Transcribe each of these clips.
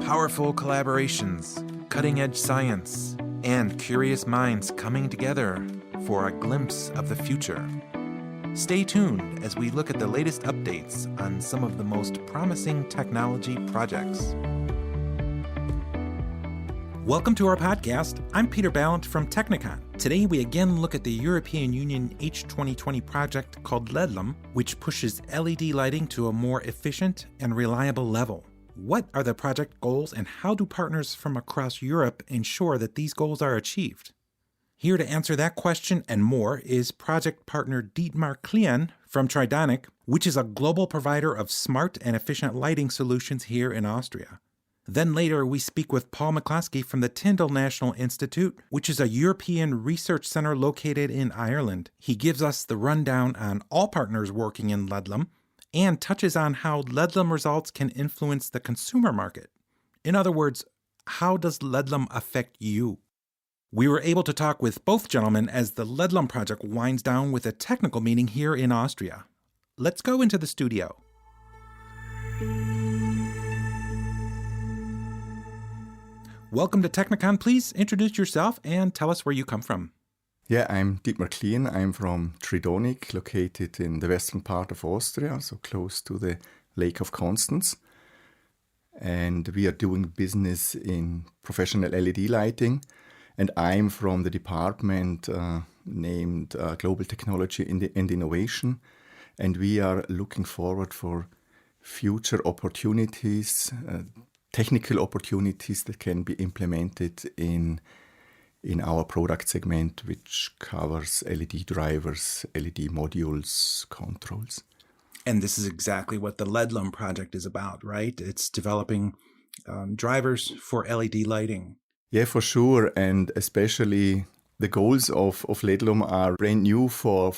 Powerful collaborations, cutting-edge science, and curious minds coming together for a glimpse of the future. Stay tuned as we look at the latest updates on some of the most promising technology projects. Welcome to our podcast. I'm Peter Ballant from Technicon. Today we again look at the European Union H2020 project called LEDLUM, which pushes LED lighting to a more efficient and reliable level. What are the project goals and how do partners from across Europe ensure that these goals are achieved? Here to answer that question and more is project partner Dietmar Klien from Tridonic, which is a global provider of smart and efficient lighting solutions here in Austria. Then later we speak with Paul McCloskey from the Tyndall National Institute, which is a European research center located in Ireland. He gives us the rundown on all partners working in LEDLUM, and touches on how LEDLUM results can influence the consumer market. In other words, how does LEDLUM affect you? We were able to talk with both gentlemen as the LEDLUM project winds down with a technical meeting here in Austria. Let's go into the studio. Welcome to Technicon. Please introduce yourself and tell us where you come from. Yeah, I'm Dietmar Klien. I'm from Tridonic, located in the western part of Austria, so close to the Lake of Constance. And we are doing business in professional LED lighting. And I'm from the department named Global Technology and Innovation. And we are looking forward for future opportunities, technical opportunities that can be implemented in our product segment, which covers LED drivers, LED modules, controls. And this is exactly what the LEDLUM project is about, right? It's developing drivers for LED lighting. Yeah, for sure. And especially the goals of LEDLUM are brand new or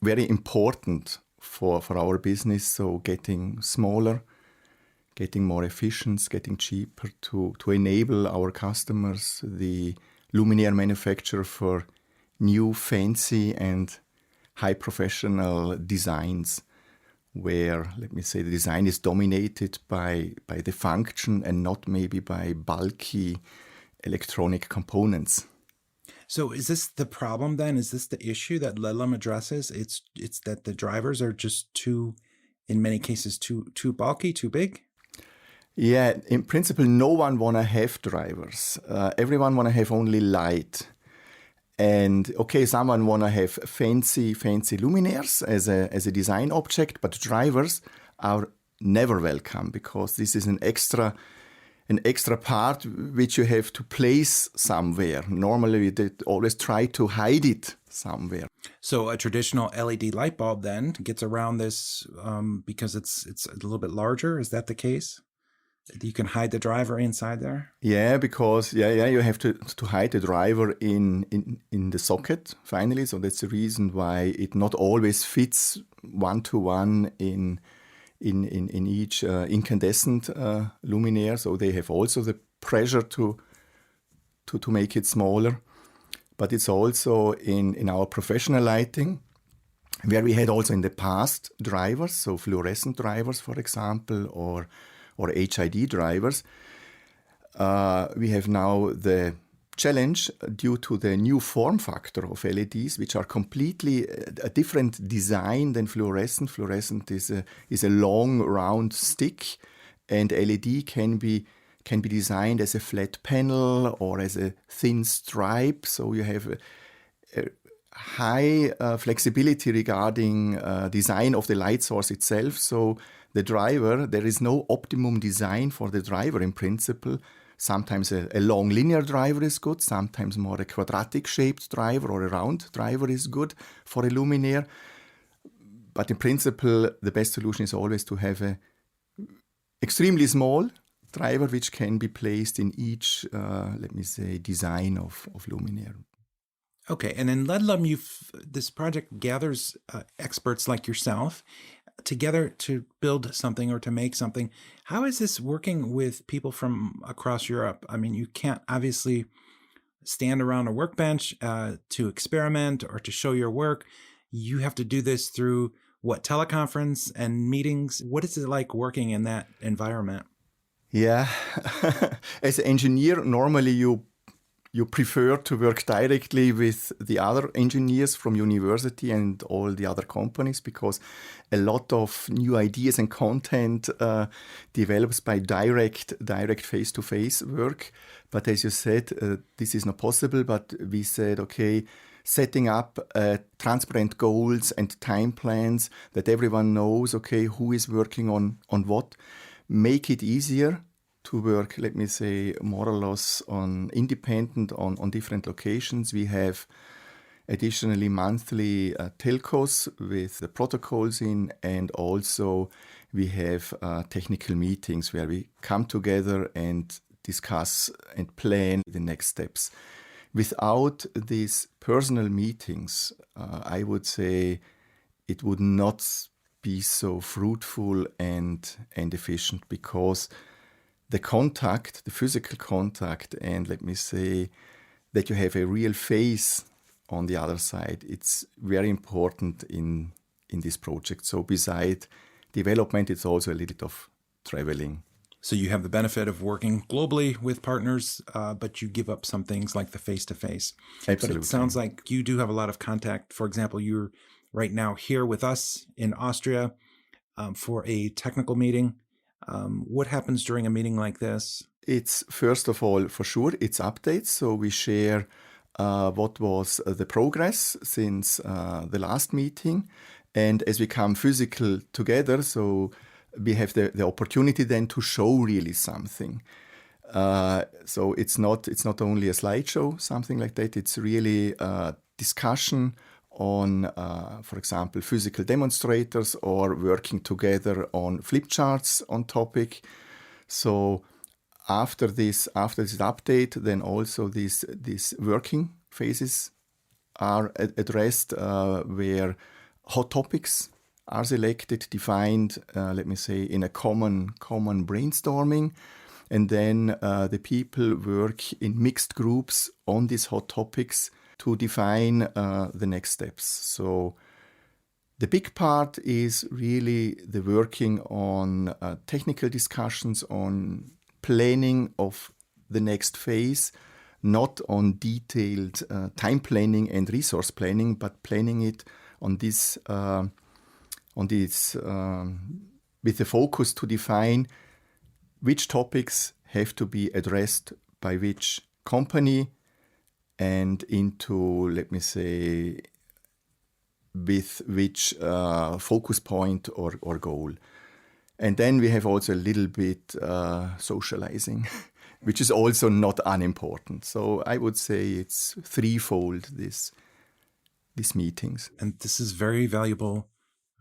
very important for our business. So getting smaller, getting more efficient, getting cheaper to enable our customers, the luminaire manufacturer, for new, fancy and high professional designs where, let me say, the design is dominated by the function and not maybe by bulky electronic components. So is this the problem then? Is this the issue that LEDLUM addresses? It's that the drivers are just in many cases, too bulky, too big? Yeah, in principle, no one want to have drivers. Everyone want to have only light. And okay, someone want to have fancy luminaires as a design object, but drivers are never welcome because this is an extra part which you have to place somewhere. Normally, they always try to hide it somewhere. So a traditional LED light bulb then gets around this because it's a little bit larger. Is that the case? You can hide the driver inside there? Yeah, because you have to hide the driver in the socket finally. So that's the reason why it not always fits one-to-one in each incandescent luminaire. So they have also the pressure to make it smaller. But it's also in our professional lighting, where we had also in the past drivers, so fluorescent drivers, for example, or HID drivers. We have now the challenge due to the new form factor of LEDs, which are completely a different design than fluorescent. Fluorescent is a long round stick, and LED can be designed as a flat panel or as a thin stripe. So you have a high flexibility regarding design of the light source itself. So the driver, there is no optimum design for the driver in principle. Sometimes a long linear driver is good, sometimes more a quadratic shaped driver or a round driver is good for a luminaire. But in principle, the best solution is always to have a extremely small driver which can be placed in each, design of luminaire. Okay, and in LEDLUM, this project gathers experts like yourself together to build something or to make something. How is this working with people from across Europe? I mean, you can't obviously stand around a workbench to experiment or to show your work. You have to do this through teleconference and meetings. What is it like working in that environment? Yeah, as an engineer, normally you prefer to work directly with the other engineers from university and all the other companies, because a lot of new ideas and content develops by direct face-to-face work. But as you said, this is not possible. But we said, okay, setting up transparent goals and time plans that everyone knows, okay, who is working on what, make it easier to work, let me say, more or less independent on different locations. We have additionally monthly telcos with the protocols in, and also we have technical meetings where we come together and discuss and plan the next steps. Without these personal meetings, I would say it would not be so fruitful and efficient, because the contact, the physical contact, and let me say that you have a real face on the other side, it's very important in this project. So beside development, it's also a little bit of traveling. So you have the benefit of working globally with partners, but you give up some things like the face-to-face. Absolutely. But it sounds like you do have a lot of contact. For example, you're right now here with us in Austria for a technical meeting. What happens during a meeting like this? It's, first of all, for sure, it's updates. So we share what was the progress since the last meeting. And as we come physical together, so we have the opportunity then to show really something. So it's not only a slideshow, something like that. It's really a discussion on, for example, physical demonstrators, or working together on flip charts on topic. So after this update, then also these working phases are addressed, where hot topics are selected, defined, let me say, in a common brainstorming. And then the people work in mixed groups on these hot topics to define the next steps. So the big part is really the working on technical discussions, on planning of the next phase, not on detailed time planning and resource planning, but planning it on this with the focus to define which topics have to be addressed by which company, and into, let me say, with which focus point or goal. And then we have also a little bit socializing, which is also not unimportant. So I would say it's threefold, these meetings. And this is very valuable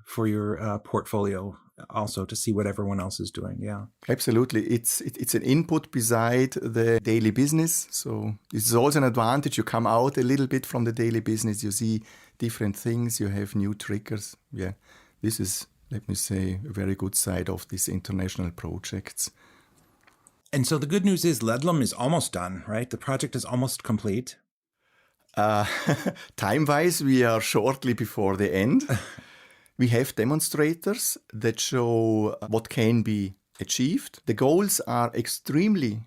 for your portfolio also, to see what everyone else is doing. Yeah, absolutely. It's an input beside the daily business. So this is also an advantage. You come out a little bit from the daily business. You see different things. You have new triggers. Yeah, this is, let me say, a very good side of these international projects. And so the good news is LEDLUM is almost done, right? The project is almost complete. Time-wise, we are shortly before the end. We have demonstrators that show what can be achieved. The goals are extremely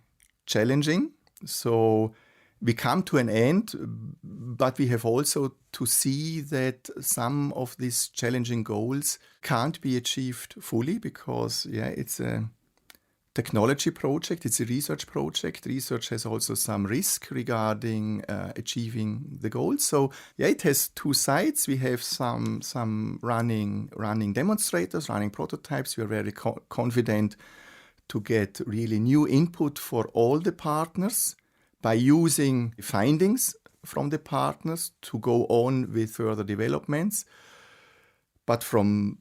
challenging, so we come to an end, but we have also to see that some of these challenging goals can't be achieved fully, because it's a technology project, it's a research project. Research has also some risk regarding achieving the goals. So it has two sides. We have some running demonstrators, running prototypes. We are very confident to get really new input for all the partners by using findings from the partners to go on with further developments. But from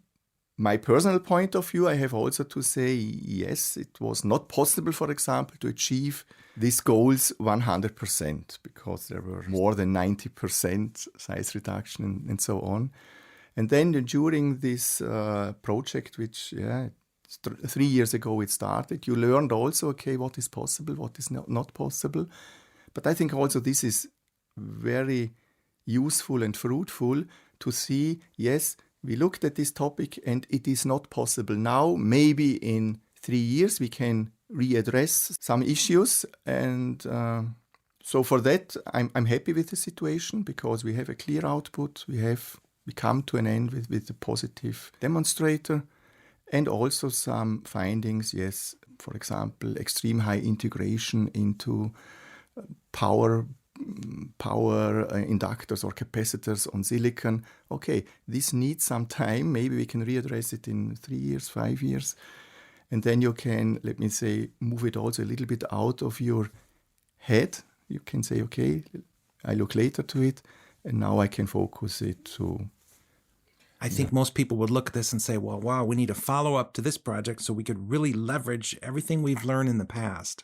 my personal point of view, I have also to say, yes, it was not possible, for example, to achieve these goals 100%, because there were more than 90% size reduction and so on. And then during this project, which 3 years ago it started, you learned also, okay, what is possible, what is not possible. But I think also this is very useful and fruitful to see, yes, we looked at this topic and it is not possible now. Maybe in 3 years we can readdress some issues. And so for that, I'm happy with the situation because we have a clear output. We come to an end with a positive demonstrator and also some findings. Yes, for example, extreme high integration into power inductors or capacitors on silicon. Okay, this needs some time. Maybe we can readdress it in 3 years, 5 years. And then you can, let me say, move it also a little bit out of your head. You can say, okay, I look later to it, and now I can focus it to... I think most people would look at this and say, well, wow, we need a follow-up to this project so we could really leverage everything we've learned in the past.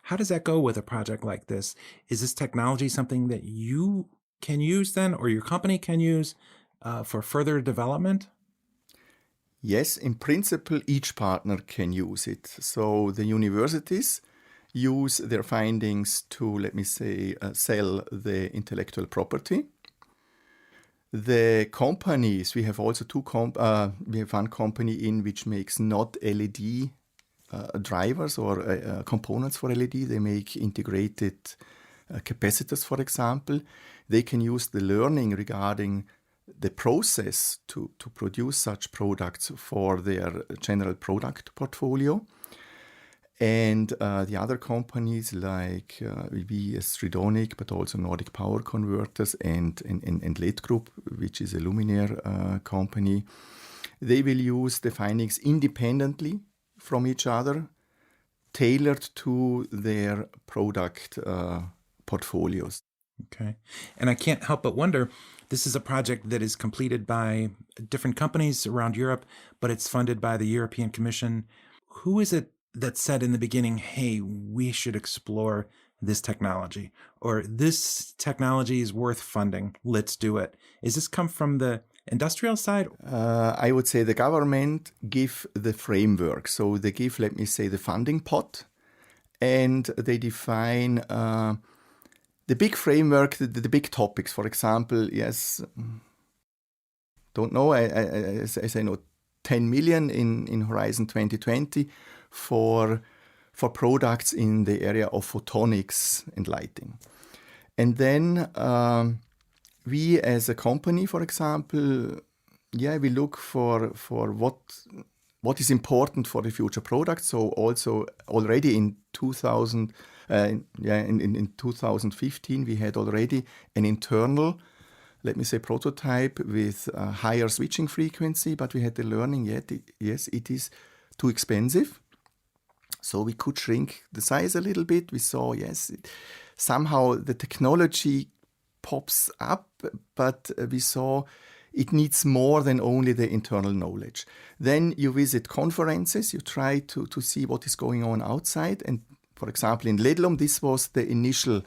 How does that go with a project like this? Is this technology something that you can use then, or your company can use for further development? Yes, in principle, each partner can use it. So the universities use their findings to, let me say, sell the intellectual property. The companies, we have also we have one company in which makes not LED drivers or components for LED. They make integrated capacitors, for example. They can use the learning regarding the process to produce such products for their general product portfolio. And the other companies like we as Tridonic, but also Nordic Power Converters and LED Group, which is a luminaire company, they will use the findings independently from each other, tailored to their product portfolios. Okay. And I can't help but wonder, this is a project that is completed by different companies around Europe, but it's funded by the European Commission. Who is it that said in the beginning, hey, we should explore this technology, or this technology is worth funding, let's do it? Is this come from the industrial side? I would say the government give the framework. So they give, let me say, the funding pot, and they define the big framework, the big topics. For example, yes, don't know, as I know, 10 million in Horizon 2020 for products in the area of photonics and lighting. And then we as a company, for example, we look for what is important for the future product. So also already in 2015, we had already an internal, let me say, prototype with higher switching frequency, but we had the learning yes, it is too expensive. So we could shrink the size a little bit. We saw, yes, somehow the technology pops up, but we saw it needs more than only the internal knowledge. Then you visit conferences, you try to see what is going on outside. And for example, in LEDLUM, this was the initial,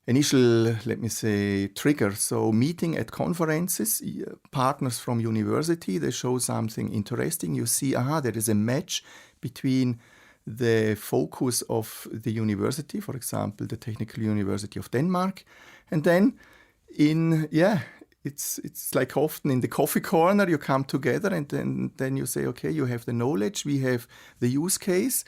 let me say, trigger. So meeting at conferences, partners from university, they show something interesting. You see, there is a match between the focus of the university, for example, the Technical University of Denmark, and then it's like often in the coffee corner, you come together and then you say, okay, you have the knowledge, we have the use case,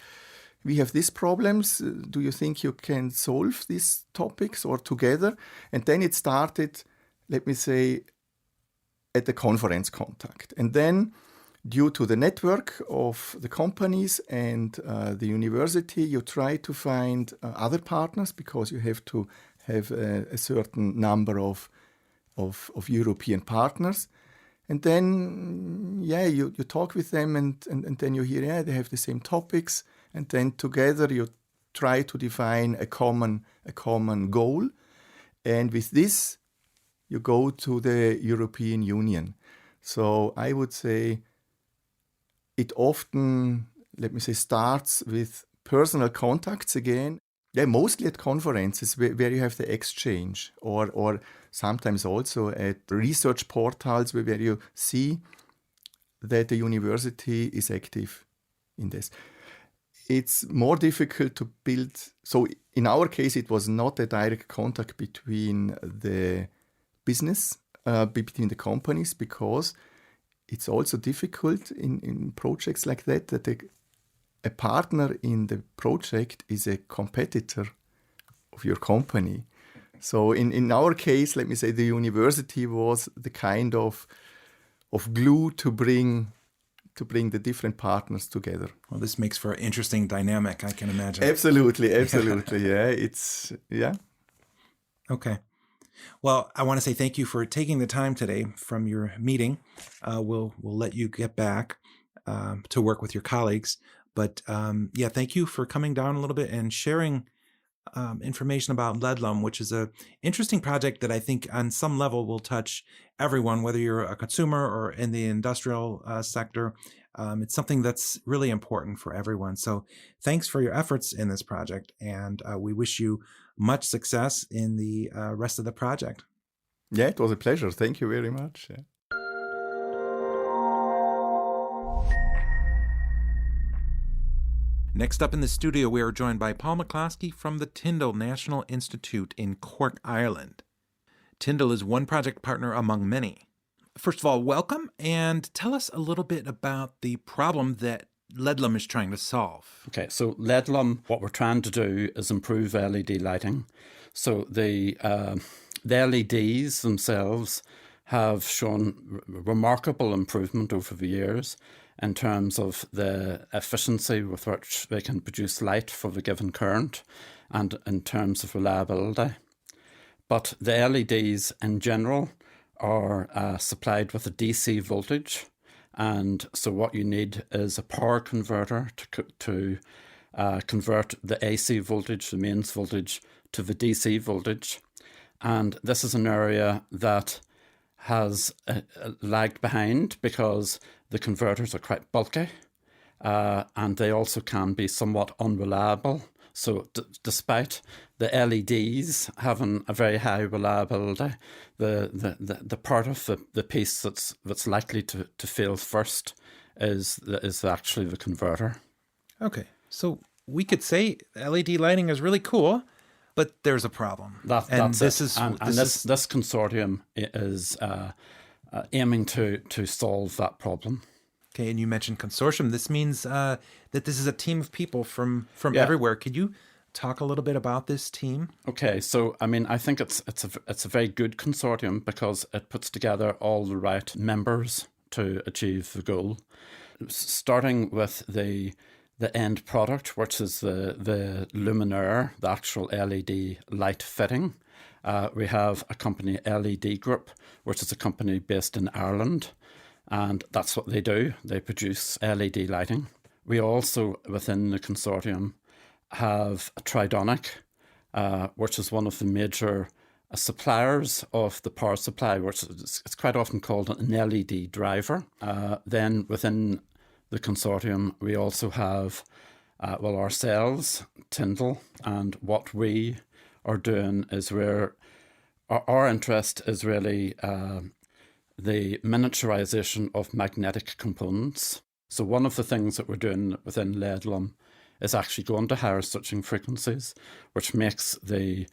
we have these problems, do you think you can solve these topics or together? And then it started, let me say, at the conference contact. And then due to the network of the companies and the university, you try to find other partners because you have to have a certain number of European partners. And then, you talk with them and then you hear, they have the same topics. And then together you try to define a common goal. And with this, you go to the European Union. So I would say it often, let me say, starts with personal contacts again. Mostly at conferences where you have the exchange, or sometimes also at research portals where you see that the university is active in this. It's more difficult to build. So in our case, it was not a direct contact between the business, between the companies, because it's also difficult in projects like that a partner in the project is a competitor of your company. So in our case, let me say the university was the kind of glue to bring the different partners together. Well, this makes for an interesting dynamic, I can imagine. Absolutely. Yeah. Okay. Well, I want to say thank you for taking the time today from your meeting. We'll let you get back to work with your colleagues. But thank you for coming down a little bit and sharing information about LEDLUM, which is an interesting project that I think on some level will touch everyone, whether you're a consumer or in the industrial sector. It's something that's really important for everyone. So thanks for your efforts in this project, and we wish you much success in the rest of the project. Yeah, it was a pleasure. Thank you very much. Yeah. Next up in the studio, we are joined by Paul McCloskey from the Tyndall National Institute in Cork, Ireland. Tyndall is one project partner among many. First of all, welcome, and tell us a little bit about the problem that LEDLUM is trying to solve. Okay, so LEDLUM, what we're trying to do is improve LED lighting. So the LEDs themselves have shown remarkable improvement over the years in terms of the efficiency with which they can produce light for the given current and in terms of reliability. But the LEDs in general are supplied with a DC voltage, and so what you need is a power converter to convert the AC voltage, the mains voltage, to the DC voltage. And this is an area that has lagged behind because the converters are quite bulky and they also can be somewhat unreliable. So despite the LEDs having a very high reliability, the part of the piece that's likely to fail first is actually the converter. Okay, so we could say LED lighting is really cool, but there's a problem. This consortium is aiming to solve that problem. Okay, and you mentioned consortium. This means that this is a team of people from everywhere. Could you talk a little bit about this team? Okay, so I mean, I think it's a very good consortium because it puts together all the right members to achieve the goal. Starting with the end product, which is the luminaire, the actual LED light fitting. We have a company, LED Group, which is a company based in Ireland, and that's what they do. They produce LED lighting. We also, within the consortium, have Tridonic, which is one of the major suppliers of the power supply, which it's quite often called an LED driver. Then within the consortium, we also have, ourselves, Tyndall, and what we are doing is our interest is really the miniaturization of magnetic components. So one of the things that we're doing within LEDLUM is actually going to higher switching frequencies, which makes the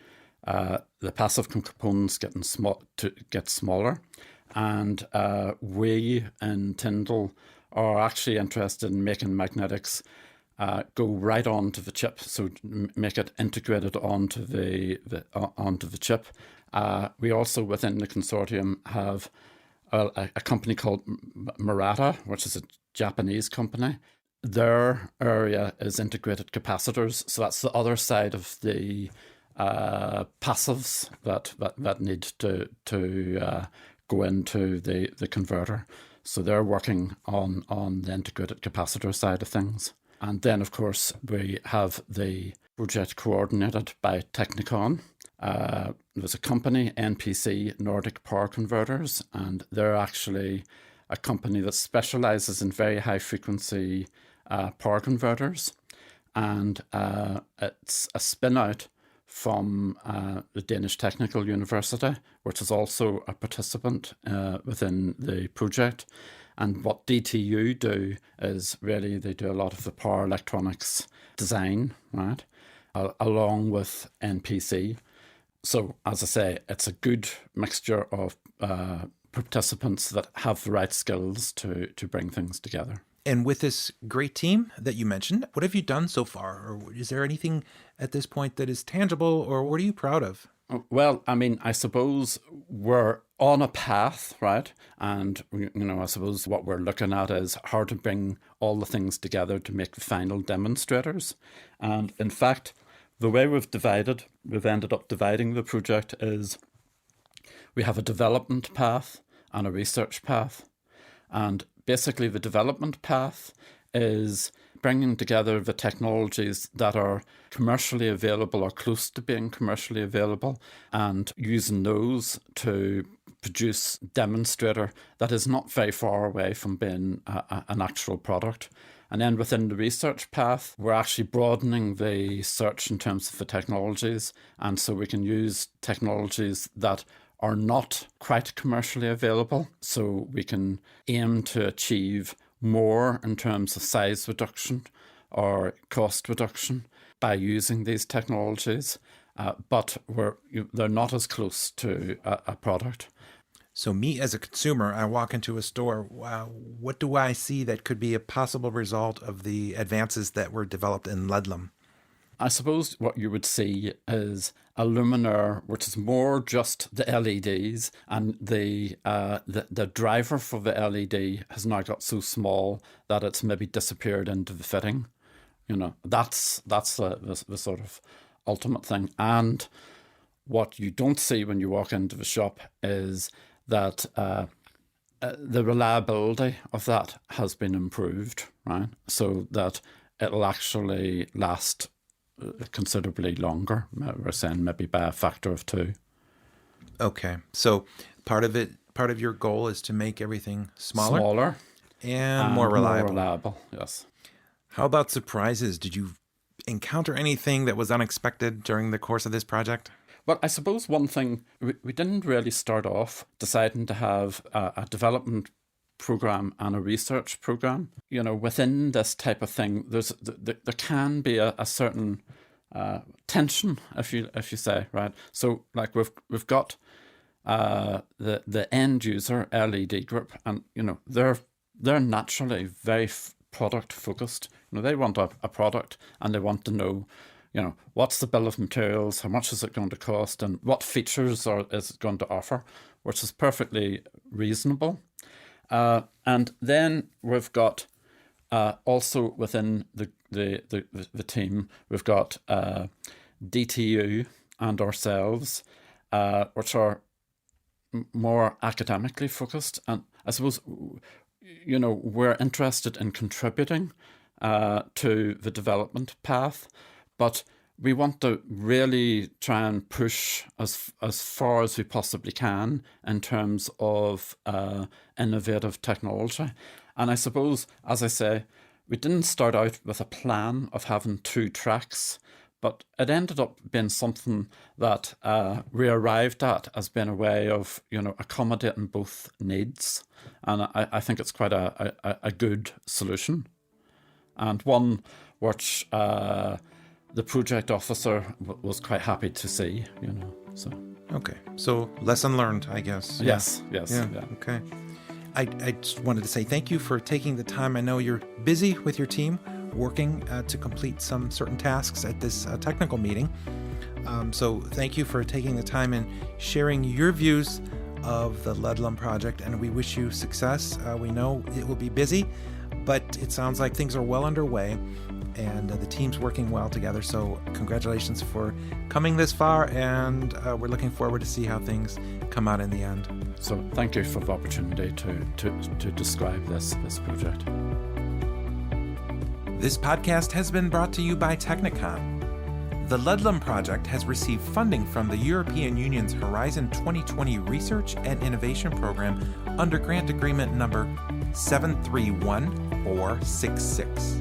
passive components get smaller. And we in Tyndall are actually interested in making magnetics go right onto the chip, so make it integrated onto the chip. We also within the consortium have a company called Murata, which is a Japanese company. Their area is integrated capacitors, so that's the other side of the passives that need to go into the converter. So they're working on the integrated capacitor side of things. And then, of course, we have the project coordinated by Technicon. There's a company, NPC, Nordic Power Converters, and they're actually a company that specializes in very high frequency power converters. And it's a spin out from the Danish Technical University, which is also a participant within the project. And what DTU do is really they do a lot of the power electronics design, right, along with NPC. So, as I say, it's a good mixture of participants that have the right skills to bring things together. And with this great team that you mentioned, what have you done so far? Or is there anything at this point that is tangible, or what are you proud of? Well, I mean, I suppose we're on a path, right? And, I suppose what we're looking at is how to bring all the things together to make the final demonstrators. And in fact, the way we've ended up dividing the project is we have a development path and a research path. And basically the development path is bringing together the technologies that are commercially available or close to being commercially available and using those to produce a demonstrator that is not very far away from being an actual product. And then within the research path, we're actually broadening the search in terms of the technologies. And so we can use technologies that are not quite commercially available. So we can aim to achieve more in terms of size reduction or cost reduction by using these technologies, but they're not as close to a product. So me as a consumer, I walk into a store, wow, what do I see that could be a possible result of the advances that were developed in LEDLUM? I suppose what you would see is a luminaire, which is more just the LEDs, and the driver for the LED has now got so small that it's maybe disappeared into the fitting. That's the sort of ultimate thing. And what you don't see when you walk into the shop is that the reliability of that has been improved, right? So that it'll actually last considerably longer. We're saying maybe by a factor of 2. Okay, so part of your goal is to make everything smaller and more reliable. More reliable, yes. How about surprises? Did you encounter anything that was unexpected during the course of this project? Well, I suppose one thing, we didn't really start off deciding to have a development program and a research program. Within this type of thing, there can be a certain tension, if you say, right? So, like we've got the end user LED group, and they're naturally very product focused. They want a product, and they want to know, what's the bill of materials, how much is it going to cost, and what features is it going to offer, which is perfectly reasonable. And then we've got also within the team, we've got DTU and ourselves, which are more academically focused. And I suppose, we're interested in contributing to the development path, but we want to really try and push as far as we possibly can in terms of innovative technology. And I suppose, as I say, we didn't start out with a plan of having 2 tracks, but it ended up being something that we arrived at as being a way of, accommodating both needs. And I think it's quite a good solution, and one which the project officer was quite happy to see, so. Okay, so lesson learned, I guess. Yes. Yeah. Okay. I just wanted to say thank you for taking the time. I know you're busy with your team working to complete some certain tasks at this technical meeting. So thank you for taking the time and sharing your views of the LEDLUM project, and we wish you success. We know it will be busy, but it sounds like things are well underway, and the team's working well together. So congratulations for coming this far, and we're looking forward to see how things come out in the end. So thank you for the opportunity to describe this project. This podcast has been brought to you by Technicon. The LEDLUM project has received funding from the European Union's Horizon 2020 Research and Innovation Program under grant agreement number 731466.